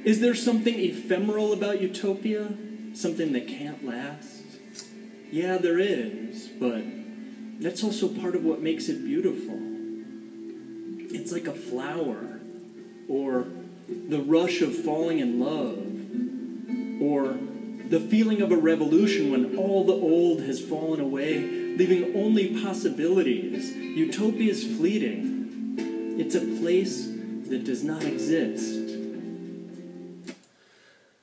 Is there something ephemeral about Utopia? Something that can't last? Yeah, there is, but that's also part of what makes it beautiful. It's like a flower, or the rush of falling in love, or the feeling of a revolution when all the old has fallen away, leaving only possibilities. Utopia is fleeting. It's a place that does not exist.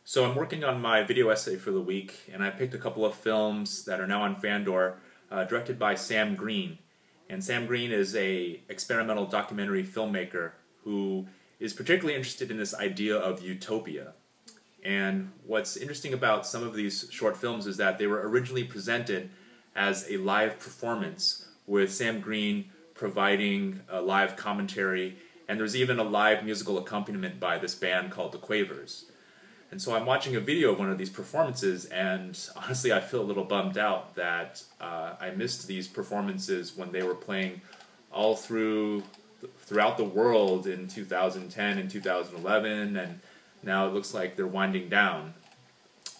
So I'm working on my video essay for the week, and I picked a couple of films that are now on Fandor, directed by Sam Green. And Sam Green is a experimental documentary filmmaker who is particularly interested in this idea of utopia. And what's interesting about some of these short films is that they were originally presented as a live performance, with Sam Green providing a live commentary, and there's even a live musical accompaniment by this band called the Quavers. And so I'm watching a video of one of these performances, and honestly I feel a little bummed out that I missed these performances when they were playing all throughout the world in 2010 and 2011, and now it looks like they're winding down.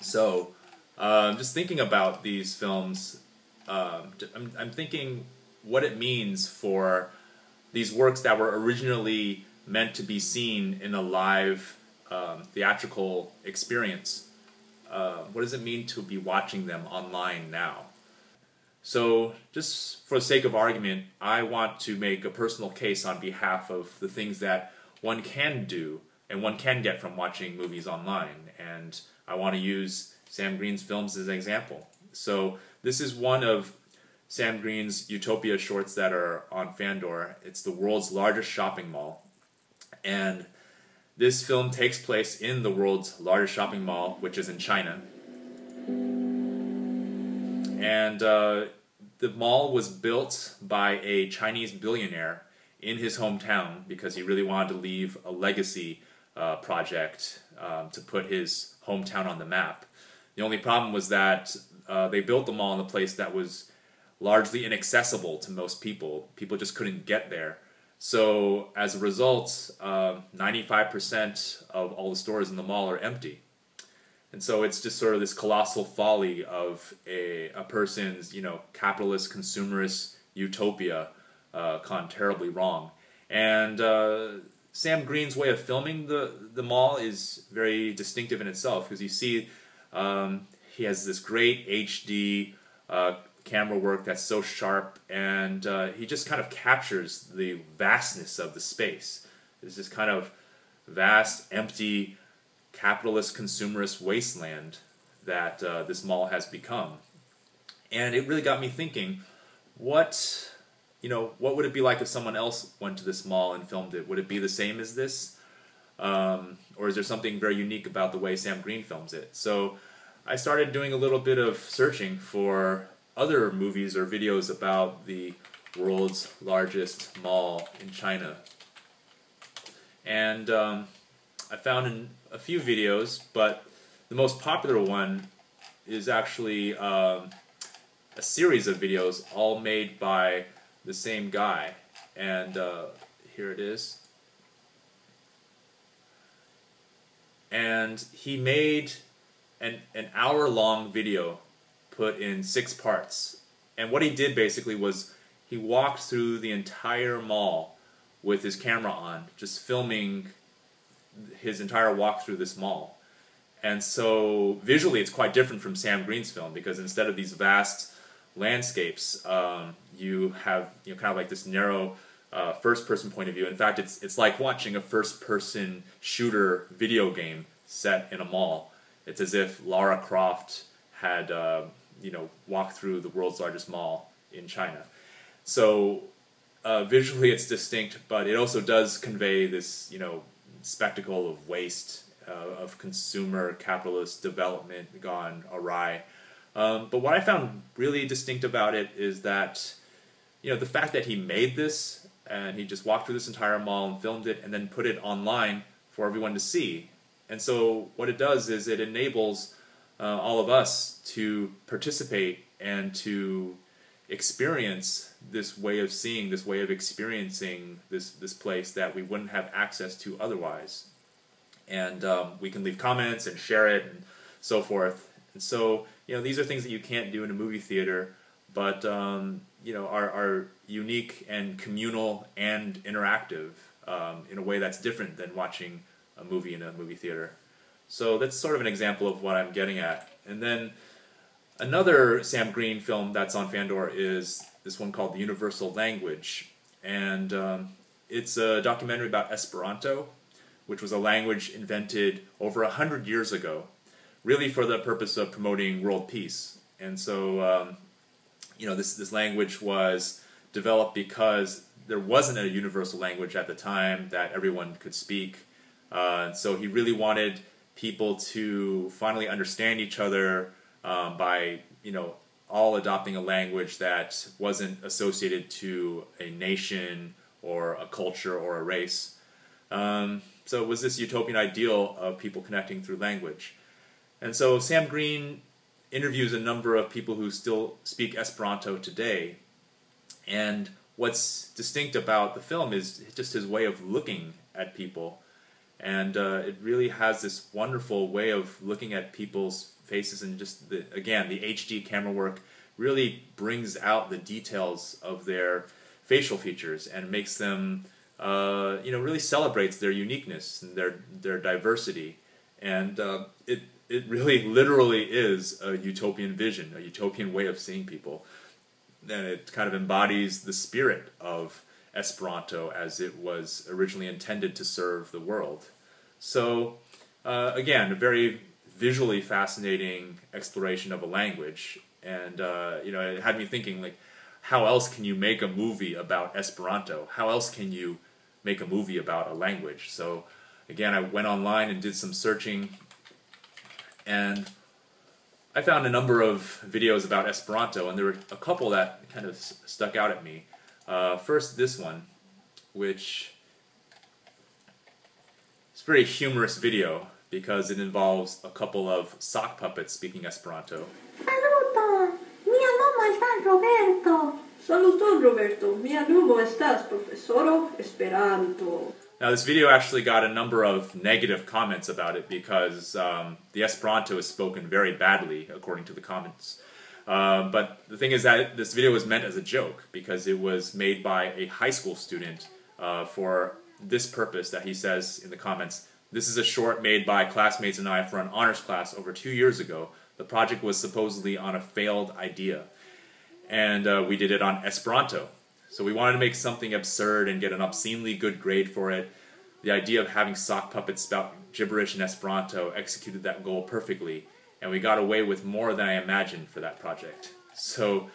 So just thinking about these films, I'm thinking what it means for these works that were originally meant to be seen in a live theatrical experience. What does it mean to be watching them online now? So just for the sake of argument, I want to make a personal case on behalf of the things that one can do and one can get from watching movies online, and I want to use Sam Green's films as an example. So this is one of Sam Green's Utopia shorts that are on Fandor. It's the world's largest shopping mall, and this film takes place in the world's largest shopping mall, which is in China. And the mall was built by a Chinese billionaire in his hometown because he really wanted to leave a legacy project to put his hometown on the map. The only problem was that they built the mall in a place that was largely inaccessible to most people. People just couldn't get there. So as a result, 95% of all the stores in the mall are empty. And so it's just sort of this colossal folly of a person's, capitalist, consumerist utopia gone terribly wrong. And Sam Green's way of filming the mall is very distinctive in itself, because you see he has this great HD camera work that's so sharp, and he just kind of captures the vastness of the space. It's this kind of vast, empty, capitalist, consumerist wasteland that this mall has become. And it really got me thinking, what would it be like if someone else went to this mall and filmed it? Would it be the same as this? Or is there something very unique about the way Sam Green films it? So I started doing a little bit of searching for other movies or videos about the world's largest mall in China. And I found a few videos, but the most popular one is actually a series of videos all made by the same guy. And here it is. And he made an hour-long video put in 6 parts. And what he did basically was he walked through the entire mall with his camera on, just filming his entire walk through this mall. And so visually it's quite different from Sam Green's film, because instead of these vast landscapes, you have kind of like this narrow first-person point of view. In fact, it's like watching a first-person shooter video game set in a mall. It's as if Lara Croft had walked through the world's largest mall in China. So visually it's distinct, but it also does convey this spectacle of waste, of consumer capitalist development gone awry. But what I found really distinct about it is that the fact that he made this, and he just walked through this entire mall and filmed it and then put it online for everyone to see. And so what it does is it enables all of us to participate and to experience this way of seeing, this way of experiencing this place that we wouldn't have access to otherwise. and we can leave comments and share it and so forth. And so, these are things that you can't do in a movie theater, but are unique and communal and interactive in a way that's different than watching a movie in a movie theater. So that's sort of an example of what I'm getting at. And then another Sam Green film that's on Fandor is this one called The Universal Language. And it's a documentary about Esperanto, which was a language invented over 100 years ago, really for the purpose of promoting world peace. And so, this language was developed because there wasn't a universal language at the time that everyone could speak. So he really wanted people to finally understand each other by, all adopting a language that wasn't associated to a nation or a culture or a race. So it was this utopian ideal of people connecting through language. And so Sam Green interviews a number of people who still speak Esperanto today. And what's distinct about the film is just his way of looking at people. And it really has this wonderful way of looking at people's faces, and just, the HD camera work really brings out the details of their facial features and makes them, really celebrates their uniqueness and their diversity. And it really literally is a utopian vision, a utopian way of seeing people. And it kind of embodies the spirit of Esperanto as it was originally intended to serve the world. So, again, a very visually fascinating exploration of a language. And, it had me thinking, like, how else can you make a movie about Esperanto? How else can you make a movie about a language? So, again, I went online and did some searching, and I found a number of videos about Esperanto, and there were a couple that kind of stuck out at me. First, this one, which is a very humorous video because it involves a couple of sock puppets speaking Esperanto. Saluto! Mia nomo estas Roberto. Saluto, Roberto. Mia nomo estas profesoro Esperanto. Now, this video actually got a number of negative comments about it because the Esperanto is spoken very badly, according to the comments. But the thing is that this video was meant as a joke because it was made by a high school student for this purpose that he says in the comments. This is a short made by classmates and I for an honors class over 2 years ago. The project was supposedly on a failed idea. And we did it on Esperanto. So we wanted to make something absurd and get an obscenely good grade for it. The idea of having sock puppets spout gibberish in Esperanto executed that goal perfectly, and we got away with more than I imagined for that project. So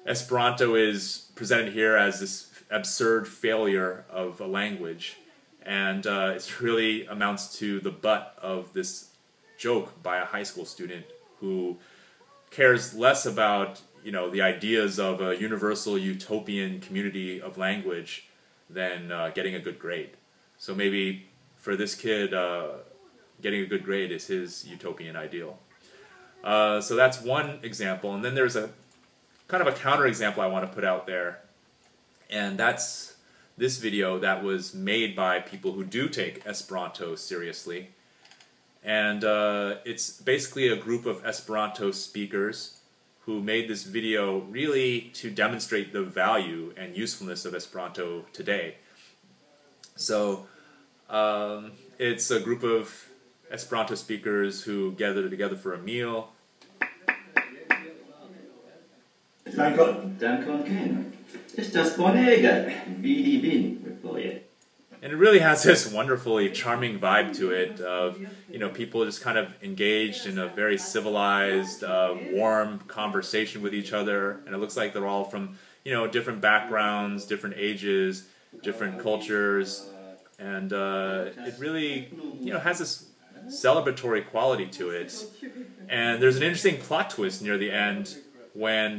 Esperanto is presented here as this absurd failure of a language, and it really amounts to the butt of this joke by a high school student who cares less about the ideas of a universal utopian community of language than getting a good grade. So maybe for this kid, getting a good grade is his utopian ideal. So that's one example. And then there's a kind of a counterexample I want to put out there. And that's this video that was made by people who do take Esperanto seriously. And it's basically a group of Esperanto speakers who made this video really to demonstrate the value and usefulness of Esperanto today. So it's a group of Esperanto speakers who gather together for a meal. And it really has this wonderfully charming vibe to it of, people just kind of engaged in a very civilized, warm conversation with each other. And it looks like they're all from, different backgrounds, different ages, different cultures. And it really, has this celebratory quality to it. And there's an interesting plot twist near the end when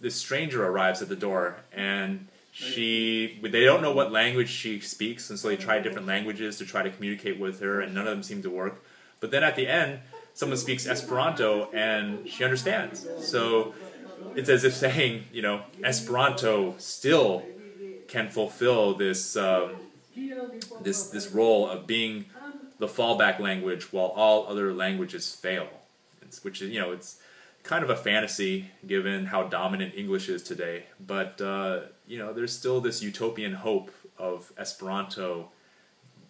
this stranger arrives at the door, and they don't know what language she speaks, and so they try different languages to try to communicate with her, and none of them seem to work. But then at the end, someone speaks Esperanto, and she understands. So it's as if saying, Esperanto still can fulfill this this role of being the fallback language while all other languages fail. Which is, it's kind of a fantasy given how dominant English is today. But, there's still this utopian hope of Esperanto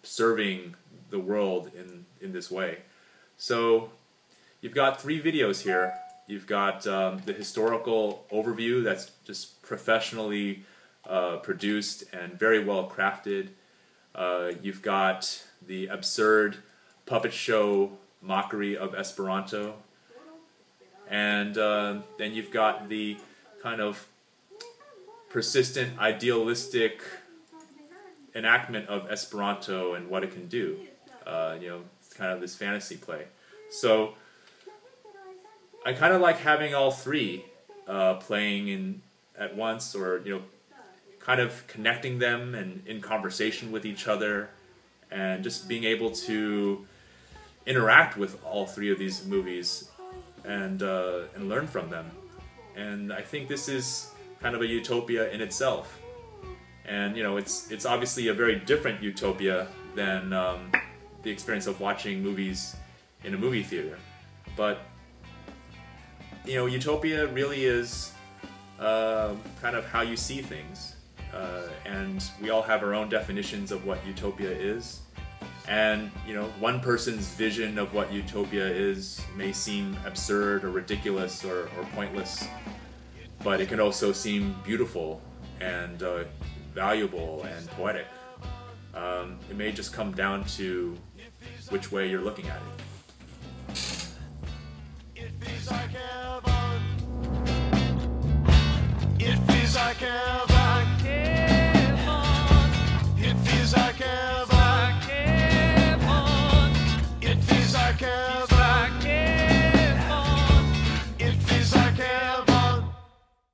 serving the world in this way. So you've got 3 videos here. You've got the historical overview that's just professionally produced and very well crafted. You've got the absurd puppet show mockery of Esperanto. And then you've got the kind of persistent, idealistic enactment of Esperanto and what it can do. It's kind of this fantasy play. So I kind of like having all 3 playing at once, or kind of connecting them and in conversation with each other, and just being able to interact with all 3 of these movies and learn from them. And I think this is kind of a utopia in itself. And it's obviously a very different utopia than the experience of watching movies in a movie theater. But utopia really is kind of how you see things, and we all have our own definitions of what utopia is. And one person's vision of what utopia is may seem absurd or ridiculous or pointless, but it can also seem beautiful and valuable and poetic. It may just come down to which way you're looking at it. It feels like heaven. It feels like heaven. It feels like heaven. It feels like heaven.